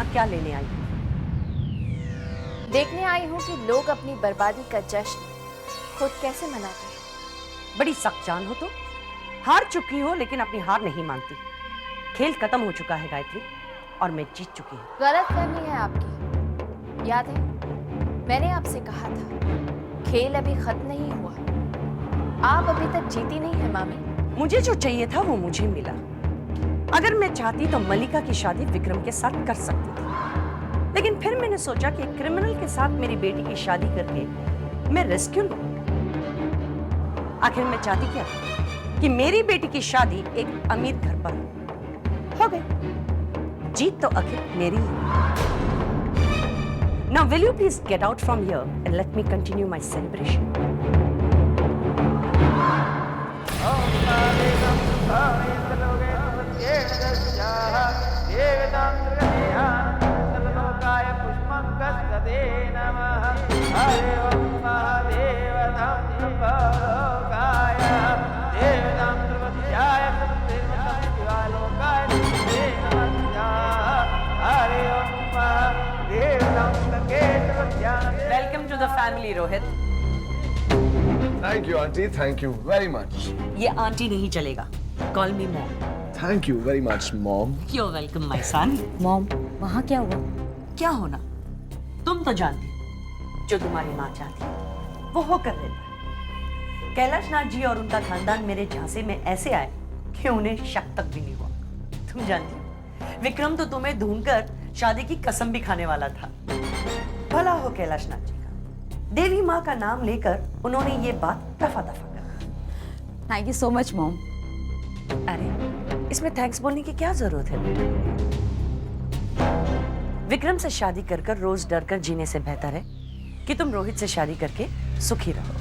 यहाँ क्या लेने आई हो? देखने आई हूँ कि लोग अपनी बर्बादी का जश्न खुद कैसे मनाते हैं। बड़ी सख्त जान हो तो। हार चुकी हो लेकिन अपनी हार नहीं मानती। खेल खत्म हो चुका है गायत्री, और मैं जीत चुकी हूँ। गलतफहमी है आपकी। याद है मैंने आपसे कहा था खेल अभी खत्म नहीं हुआ। आप अभी तक जीती नहीं है मामी। मुझे जो चाहिए था वो मुझे मिला। अगर मैं चाहती तो मलिका की शादी विक्रम के साथ कर सकती थी, लेकिन फिर मैंने सोचा कि एक क्रिमिनल के साथ मेरी बेटी की शादी करके मैं रिस्क क्यों लूं? आखिर मैं चाहती क्या थी? कि मेरी बेटी की शादी एक अमीर घर पर हो गई। जीत तो आखिर मेरी ही। Now will you please get out from here and let me continue my celebration? Welcome to the family, Rohit. Thank you, auntie. Thank you very much. ये आंटी नहीं चलेगा. Call me mom. Thank you very much, mom. You're welcome, my son. Mom, वहाँ क्या हुआ? क्या होना? तुम तो जानती हो, जो तुम्हारी माँ चाहती है, वो होकर रहता है। कैलाश नाथ जी और उनका खानदान मेरे झांसे में ऐसे आए कि उन्हें शक तक भी नहीं हुआ। तुम जानती हो, विक्रम तो तुम्हें ढूंढकर शादी की कसम भी खाने वाला था। भला हो कैलाश नाथ जी का। देवी माँ का नाम लेकर उन्होंने ये बात दफा दफा कर दी। Thank you so much mom. अरे इसमें थैंक्स बोलने की क्या जरूरत है? विक्रम से शादी कर कर रोज डर कर जीने से बेहतर है कि तुम रोहित से शादी करके सुखी रहो।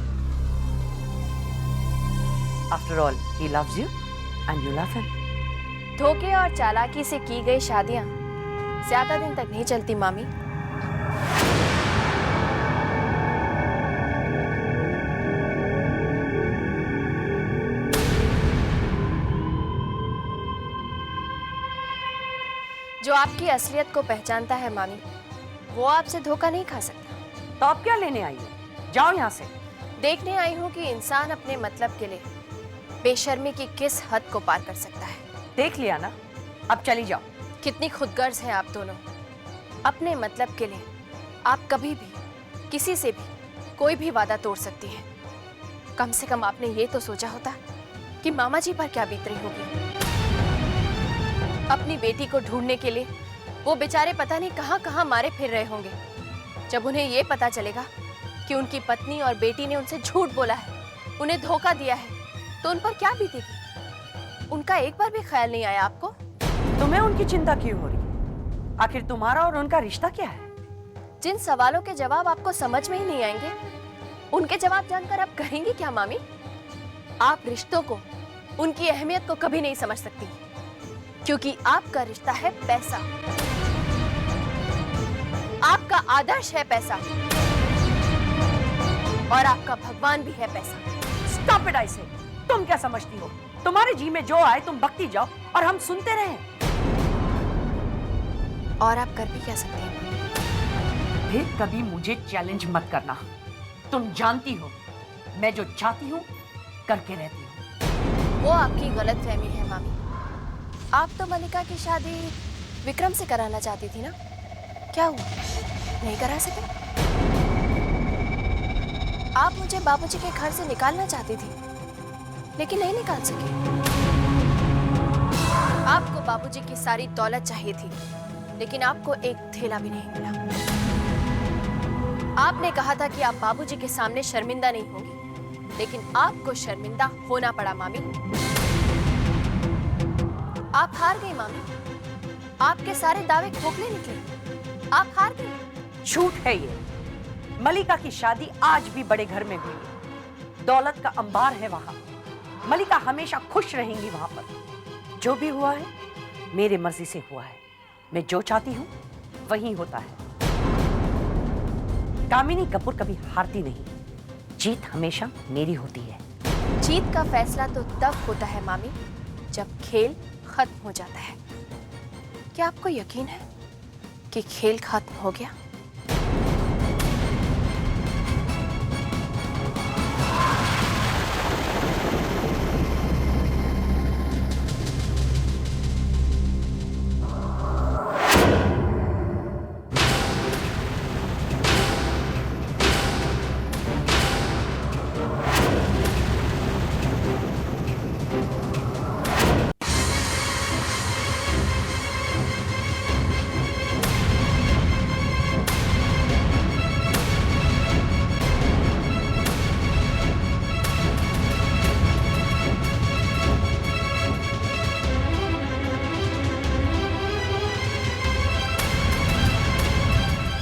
After all, he loves you and you love him. धोखे और चालाकी से की गई शादियां ज्यादा दिन तक नहीं चलती मामी। जो आपकी असलियत को पहचानता है मामी, वो आपसे धोखा नहीं खा सकता। तो आप क्या लेने आई हो? जाओ यहाँ से। देखने आई हूँ कि इंसान अपने मतलब के लिए बेशर्मी की किस हद को पार कर सकता है। देख लिया ना, अब चली जाओ। कितनी खुदगर्ज हैं आप दोनों। अपने मतलब के लिए आप कभी भी किसी से भी कोई भी वादा तोड़ सकती हैं। कम से कम आपने ये तो सोचा होता कि मामा जी पर क्या बीत रही होगी। अपनी बेटी को ढूंढने के लिए वो बेचारे पता नहीं कहां कहां मारे फिर रहे होंगे। जब उन्हें ये पता चलेगा कि उनकी पत्नी और बेटी ने उनसे झूठ बोला है, उन्हें धोखा दिया है, तो उन पर क्या बीतेगी। उनका एक बार भी ख्याल नहीं आया आपको? तुम्हें उनकी चिंता क्यों हो रही? आखिर तुम्हारा और उनका रिश्ता क्या है? जिन सवालों के जवाब आपको समझ में ही नहीं आएंगे, उनके जवाब जानकर आप कहेंगी क्या मामी? आप रिश्तों को, उनकी अहमियत को कभी नहीं समझ सकती, क्योंकि आपका रिश्ता है पैसा। आपका आदर्श है पैसा, और आपका भगवान भी है पैसा। Stop it, I say. तुम क्या समझती हो? तुम्हारे जी में जो आए तुम बकती जाओ और हम सुनते रहें। और आप कर भी क्या सकते हैं? फिर कभी मुझे चैलेंज मत करना। तुम जानती हो मैं जो चाहती हूँ करके रहती हूँ। वो आपकी गलतफहमी है मामी। आप तो मलिका की शादी विक्रम से कराना चाहती थी ना? क्या हुआ, नहीं करा सके? आप मुझे बाबूजी के घर से निकालना चाहती थी, लेकिन नहीं निकाल सके। आपको बाबूजी की सारी दौलत चाहिए थी, लेकिन आपको एक थैला भी नहीं मिला। आपने कहा था कि आप बाबूजी के सामने शर्मिंदा नहीं होंगी, लेकिन आपको शर्मिंदा होना पड़ा मामी। आप हार गई मामी। आपके सारे दावे खोखले निकले। आप हार गई। झूठ है ये। मलिका की शादी आज भी बड़े घर में हुई है। दौलत का अंबार है वहां। मलिका हमेशा खुश रहेंगी वहां पर। जो भी हुआ है मेरे मर्जी से हुआ है। मैं जो चाहती हूँ वही होता है। कामिनी कपूर कभी हारती नहीं। जीत हमेशा मेरी होती है। जीत का फैसला तो तब होता है मामी, जब खेल खत्म हो जाता है। क्या आपको यकीन है कि खेल खत्म हो गया।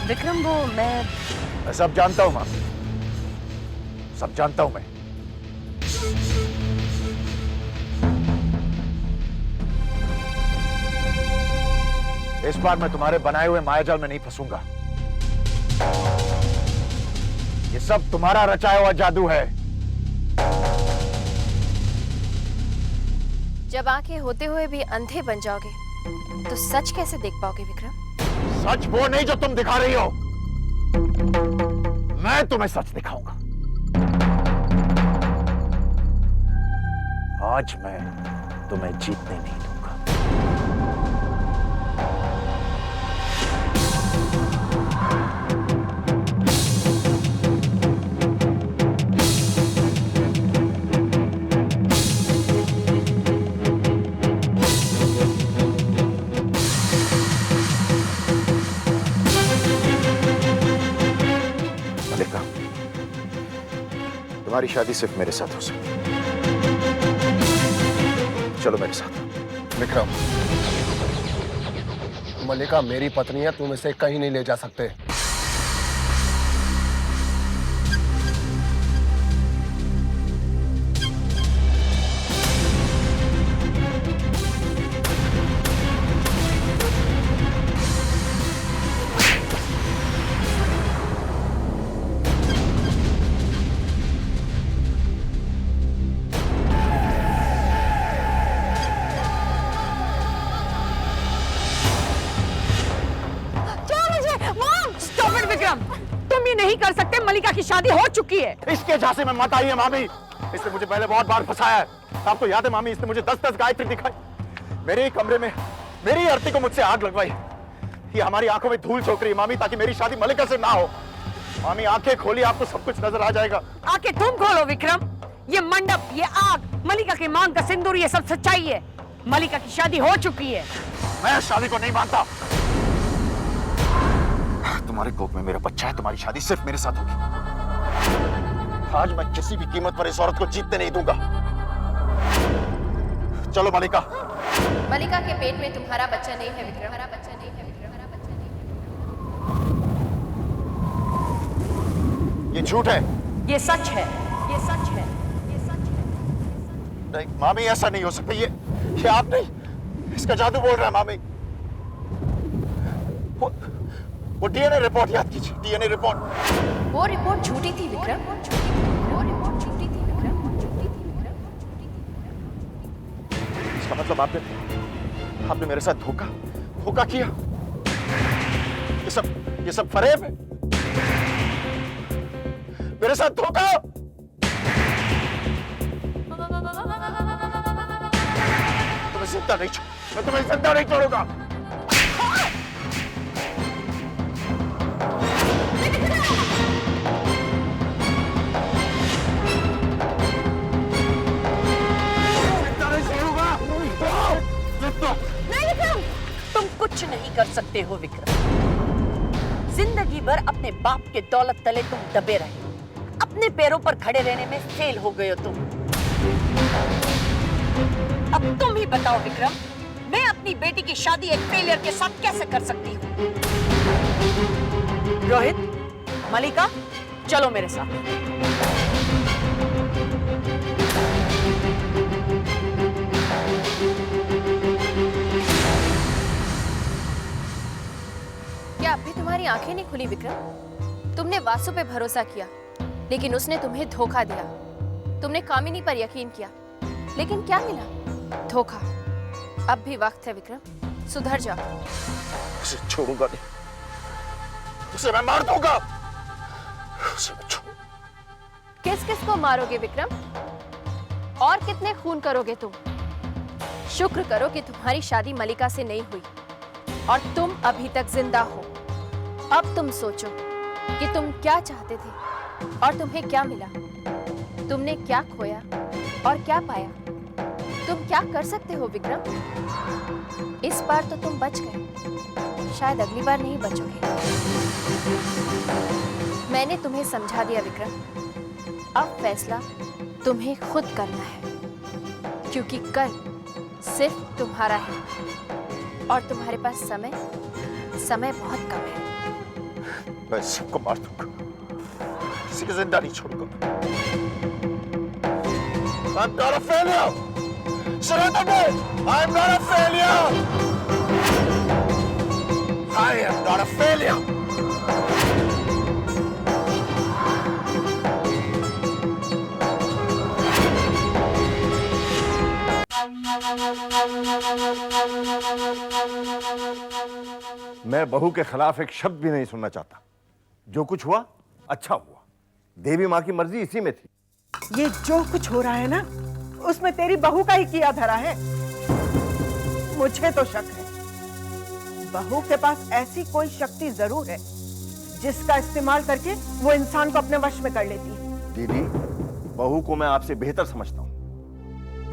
विक्रम, वो मैं सब जानता हूं मामी, सब जानता हूं मैं। इस बार मैं तुम्हारे बनाए हुए मायाजाल में नहीं फंसूंगा। ये सब तुम्हारा रचाया हुआ जादू है। जब आंखें होते हुए भी अंधे बन जाओगे तो सच कैसे देख पाओगे विक्रम? सच वो नहीं जो तुम दिखा रही हो, मैं तुम्हें सच दिखाऊंगा। आज मैं तुम्हें जीतने नहीं दूंगा। मलिका, तुम्हारी शादी सिर्फ मेरे साथ हो सकती है। चलो मेरे साथ। विक्रम, मल्लिका मेरी पत्नी है, तुम इसे कहीं नहीं ले जा सकते। तुम ये नहीं कर सकते, मलिका की शादी हो चुकी है। इसके झांसे में मत आई है मामी। इसने मुझे पहले बहुत बार फंसाया है। आपको याद है मामी, इसने मुझे 10-10 गायत्री दिखाई, मेरे ही कमरे में मेरी आरती को मुझसे आग लगवाई। ये हमारी आंखों में धूल झोंक रही है मामी, ताकि मेरी शादी मलिका से ना हो। मामी आंखें खोली, आपको सब कुछ नजर आ जाएगा। आंखें तुम खोलो विक्रम। ये मंडप, ये आग, मलिका के मांग का सिंदूर, ये सब सच्चाई है। मलिका की शादी हो चुकी है। मैं शादी को नहीं मानता। तुम्हारे कोख में मेरा बच्चा है, तुम्हारी शादी सिर्फ मेरे साथ होगी। आज मैं किसी भी कीमत पर इस औरत को जीतने नहीं दूंगा। चलो मलिका। मलिका के पेट में तुम्हारा बच्चा नहीं है विक्रम, हमारा बच्चा नहीं है विक्रम, हमारा बच्चा नहीं है। ये झूठ है। ये सच है, ये सच है, ये सच है। नहीं मामी, ऐसा नहीं हो सकता। ये आप नहीं, इसका जादू बोल रहा है मामी। वो डीएनए रिपोर्ट याद कीजिए, डीएनए रिपोर्ट। वो रिपोर्ट झूठी थी विक्रम, वो रिपोर्ट झूठी थी विक्रम, झूठी थी विक्रम, झूठी थी विक्रम। इसका मतलब आपने मेरे साथ धोखा किया। ये सब फरेब है। मेरे साथ धोखा। तुम्हें जिंदा नहीं मैं तुम्हें जिंदा नहीं छोड़ूंगा। नहीं विक्रम, तुम कुछ नहीं कर सकते हो विक्रम। जिंदगी भर अपने बाप के दौलत तले तुम दबे रहे, अपने पैरों पर खड़े रहने में फेल हो गए हो तुम। अब तुम ही बताओ विक्रम, मैं अपनी बेटी की शादी एक फेलियर के साथ कैसे कर सकती हूँ? रोहित, मलिका, चलो मेरे साथ। क्या अभी तुम्हारी आंखें नहीं खुली विक्रम? तुमने वासु पे भरोसा किया, लेकिन उसने तुम्हें धोखा दिया। तुमने कामिनी पर यकीन किया, लेकिन क्या मिला? धोखा। अब भी वक्त है विक्रम, सुधर जाओ। इसे छोड़ूंगा नहीं। उसे मैं मार दूंगा। उसे मैं छोड़। किस किस को मारोगे विक्रम? और कितने खून करोगे तुम? शुक्र करो कि तुम्हारी शादी मलिका से नहीं हुई और तुम अभी तक जिंदा हो। अब तुम सोचो कि तुम क्या चाहते थे और तुम्हें क्या मिला। तुमने क्या खोया और क्या पाया? तुम क्या कर सकते हो विक्रम? इस बार तो तुम बच गए, शायद अगली बार नहीं बचोगे। मैंने तुम्हें समझा दिया विक्रम। अब फैसला तुम्हें खुद करना है, क्योंकि कल सिर्फ तुम्हारा है और तुम्हारे पास समय बहुत कम है। मैं सबको मार दूंगा, किसी को जिंदा नहीं छोड़ूंगा। I'm not a failure. सुनो तुमने? I'm not a failure. I am not a failure. मैं बहू के खिलाफ एक शब्द भी नहीं सुनना चाहता। जो कुछ हुआ अच्छा हुआ। देवी माँ की मर्जी इसी में थी। ये जो कुछ हो रहा है ना, उसमें तेरी बहू का ही किया धरा है। मुझे तो शक है बहू के पास ऐसी कोई शक्ति जरूर है जिसका इस्तेमाल करके वो इंसान को अपने वश में कर लेती है। दीदी, बहू को मैं आपसे बेहतर समझता हूँ।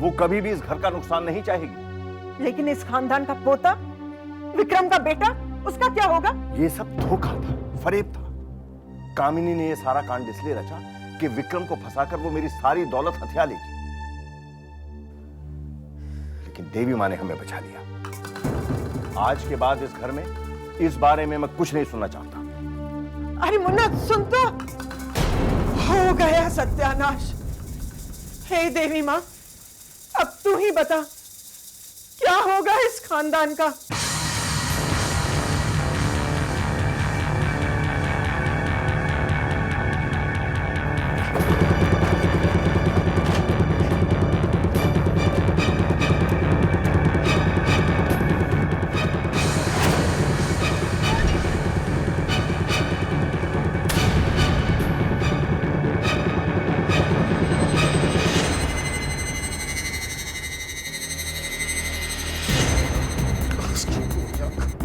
वो कभी भी इस घर का नुकसान नहीं चाहेगी। लेकिन इस खानदान का पोता, विक्रम का बेटा, उसका क्या होगा? ये सब धोखा था, फरेब था। कामिनी ने ये सारा कांड इसलिए रचा कि विक्रम को फंसाकर वो मेरी सारी दौलत हथिया लेगी। लेकिन देवी माँ ने हमें बचा लिया। आज के बाद इस घर में इस बारे में मैं कुछ नहीं सुनना चाहता। अरे मुन्ना सुन तो, हो गया सत्यानाश। हे देवी माँ, अब तू ही बता क्या होगा इस खानदान का?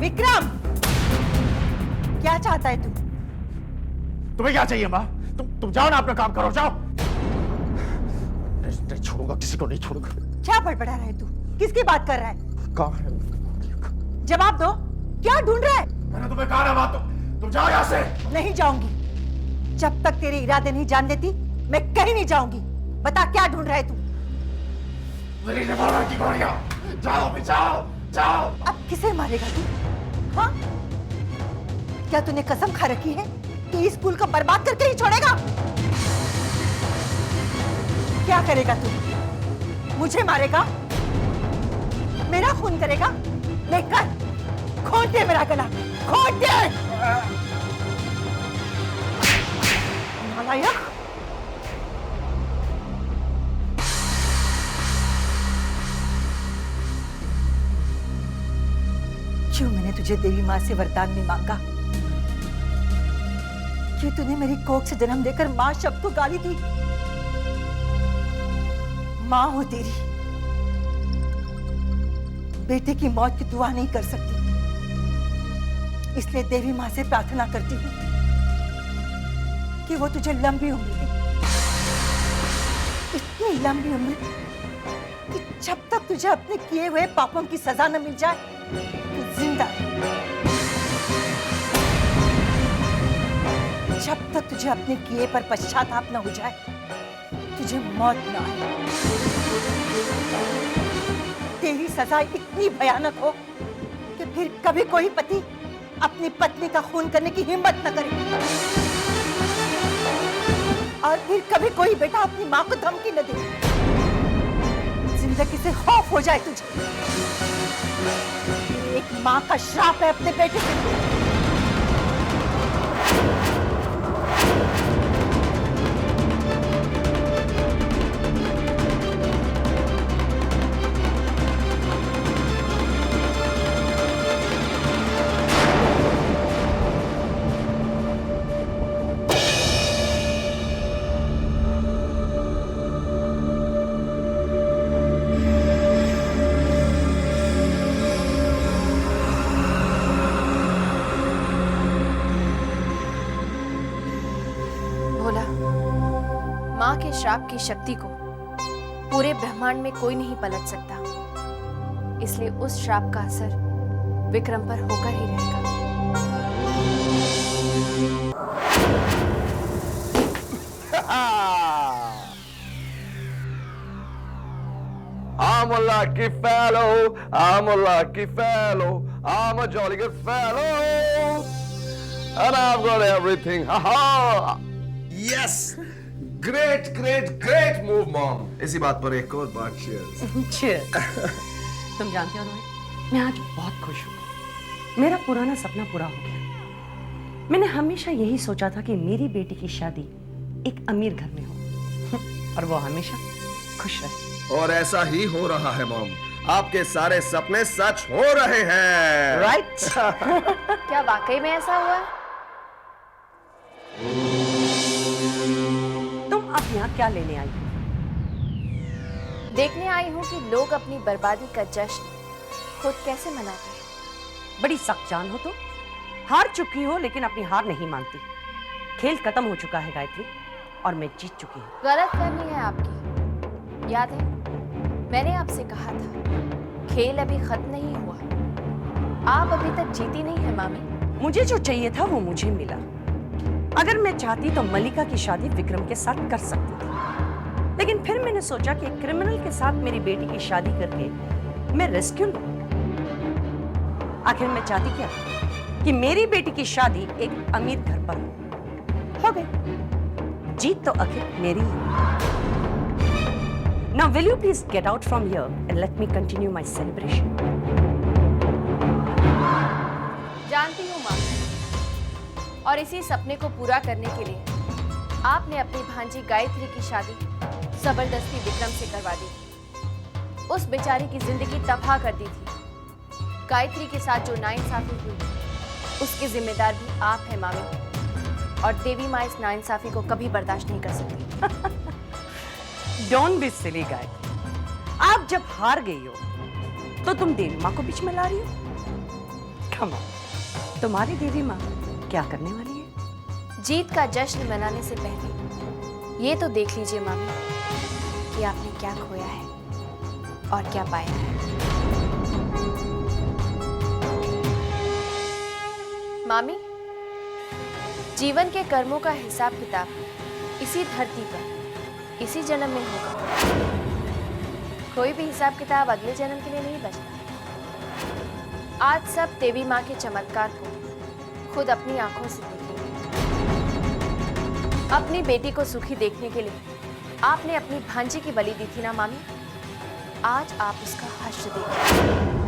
विक्रम, क्या चाहता है तू? तुम्हें क्या चाहिए माँ? तुम जाओ ना, अपना काम करो, जाओ। नहीं छोड़ूंगा, किसी को नहीं छोड़ूंगा। क्या बड़बड़ा रहा है तू? किसकी बात कर रहा है? कहाँ है? जवाब दो, क्या ढूंढ रहा है? मैंने तुम्हें कहा ना बात, तुम जाओ यहाँ से। नहीं जाऊंगी। जब तक तेरे इरादे नहीं जान लेती मैं कहीं नहीं जाऊंगी। बता क्या ढूंढ रहा है तू? मेरी रिवॉल्वर की गोलियां। जाओ भी, जाओ जाओ। अब किसे मारेगा तू? हाँ? क्या तूने कसम खा रखी है कि इस स्कूल को बर्बाद करके ही छोड़ेगा? क्या करेगा तू? मुझे मारेगा? मेरा खून करेगा? लेकर खोद दे मेरा गला, खोद दे। नालायक। क्यों मैंने तुझे देवी माँ से वरदान में मांगा? क्यों तूने मेरी कोख से जन्म देकर माँ शब्द को गाली दी? माँ हो तेरी, बेटे की मौत की दुआ नहीं कर सकती, इसलिए देवी माँ से प्रार्थना करती हूँ कि वो तुझे लंबी उम्र दे, इतनी लंबी उम्र कि जब तक तुझे अपने किए हुए पापों की सजा न मिल जाए तू जिंदा, जब तक तुझे अपने किए पर पश्चाताप न हो जाए, तुझे मौत न आए, तेरी सजा इतनी भयानक हो कि फिर कभी कोई पति अपनी पत्नी का खून करने की हिम्मत न करे, और फिर कभी कोई बेटा अपनी माँ को धमकी न दे, जिंदगी से खौफ हो जाए तुझे। एक माँ का श्राप है अपने बेटे के लिए। के श्राप की शक्ति को पूरे ब्रह्मांड में कोई नहीं पलट सकता, इसलिए उस श्राप का असर विक्रम पर होकर ही रहेगा। I'm a lucky fellow. I'm a lucky fellow. I'm a jolly good fellow. And I've got everything. Ha ha! Yes! Great, great, great move, mom. इसी बात पर एक और बात cheers. Cheers. तुम जानते हो रोहित, मैं आज बहुत खुश हूँ। मेरा पुराना सपना पूरा हो गया। मैंने हमेशा यही सोचा था कि मेरी बेटी की शादी एक अमीर घर में हो और वो हमेशा खुश रहे। और ऐसा ही हो रहा है, मॉम। आपके सारे सपने सच हो रहे हैं। राइट? क्या वाकई में ऐसा हुआ है? तुम अब यहाँ क्या लेने आई हो? देखने आई हूँ कि लोग अपनी बर्बादी का जश्न खुद कैसे मनाते हैं। बड़ी सख्त जान हो तुम। हार चुकी हो लेकिन अपनी हार नहीं मानती। खेल खत्म हो चुका है गायत्री और मैं जीत चुकी हूँ। गलतफहमी है आपकी। याद है मैंने आपसे कहा था खेल अभी खत्म नहीं हुआ। आप अभी तक जीती नहीं है मामी। मुझे जो चाहिए था वो मुझे मिला। अगर मैं चाहती तो मलिका की शादी विक्रम के साथ कर सकती थी, लेकिन फिर मैंने सोचा कि एक क्रिमिनल के साथ मेरी बेटी की शादी करके मैं रिस्क क्यों लूं? आखिर मैं चाहती क्या कि मेरी बेटी की शादी एक अमीर घर पर हो गई। जीत तो आखिर मेरी ही। Now will you please get out from here and let me continue my celebration? जानती हूँ माँ, और इसी सपने को पूरा करने के लिए आपने अपनी भांजी गायत्री की शादी जबरदस्ती विक्रम से करवा दी थी। उस बेचारी की जिंदगी तबाह कर दी थी। गायत्री के साथ जो नाइंसाफी हुई उसके जिम्मेदार भी आप हैं मामी, और देवी माँ इस नाइंसाफी को कभी बर्दाश्त नहीं कर सकती। Don't be silly Gayatri. आप जब हार गई हो तो तुम देवी माँ को बीच में ला रही हो? Come on, तुम्हारी देवी माँ क्या करने वाली है? जीत का जश्न मनाने से पहले ये तो देख लीजिए मामी कि आपने क्या खोया है और क्या पाया है। मामी, जीवन के कर्मों का हिसाब किताब इसी धरती पर इसी जन्म में होगा। कोई भी हिसाब किताब अगले जन्म के लिए नहीं बचता। आज सब देवी माँ के चमत्कार को खुद अपनी आंखों से देखेंगे। अपनी बेटी को सुखी देखने के लिए आपने अपनी भांजी की बलि दी थी ना मामी, आज आप उसका हश्र देखिए।